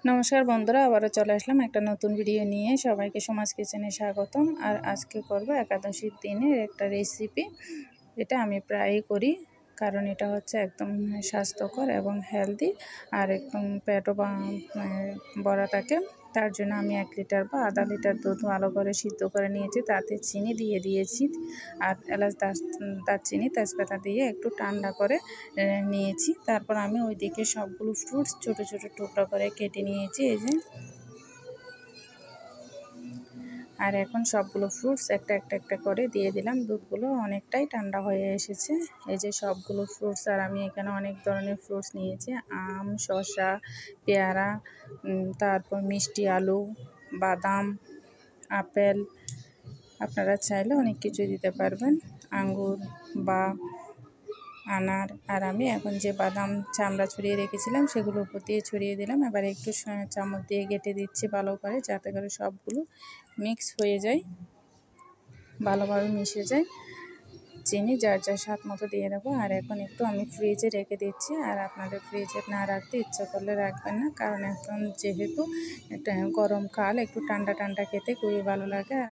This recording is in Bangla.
নমস্কার বন্ধুরা, আবারও চলে আসলাম একটা নতুন ভিডিও নিয়ে। সবাইকে সমাজ কিচেনে স্বাগতম। আর আজকে করব একাদশীর দিনের একটা রেসিপি। এটা আমি প্রায়ই করি, কারণ এটা হচ্ছে একদম স্বাস্থ্যকর এবং হেলদি, আর একদম পেটও ভরা থাকে। তার জন্য আমি 1 লিটার বা আধা লিটার দুধ ভালো করে সিদ্ধ করে নিয়েছি, তাতে চিনি দিয়ে দিয়েছি, আর এলাচ দারচিনি তেজপাতা দিয়ে একটু ঠান্ডা করে নিয়েছি। তারপর আমি ওইদিকে সবগুলো ফ্রুটস ছোট ছোট টুকরা করে কেটে নিয়েছি, এই যে। আর এখন সবগুলো ফ্রুটস একটা একটা করে দিয়ে দিলাম। দুধগুলো অনেকটাই ঠান্ডা হয়ে এসেছে। এই যে সবগুলো ফ্রুটস, আর আমি এখানে অনেক ধরনের ফ্রুটস নিয়েছি। আম, শসা, পেয়ারা, তারপর মিষ্টি আলু, বাদাম, আপেল, আপনারা চাইলে অনেক কিছু দিতে পারবেন, আঙ্গুর বা আনার। আর আমি এখন যে বাদাম চামড়া ছড়িয়ে রেখেছিলাম সেগুলো উপর দিয়ে ছড়িয়ে দিলাম। এবার একটু চামচ দিয়ে ঘেঁটে দিচ্ছি ভালো করে, যাতে করে সবগুলো মিক্স হয়ে যায়, ভালোভাবে মিশে যায়। চিনি যার যার স্বাদ মতো দিয়ে দেবো। আর এখন একটু আমি ফ্রিজে রেখে দিচ্ছি। আর আপনাদের ফ্রিজে না রাখতে ইচ্ছা করলে রাখবেন না, কারণ এখন যেহেতু একটা গরমকাল, একটু ঠান্ডা ঠান্ডা খেতে খুবই ভালো লাগে।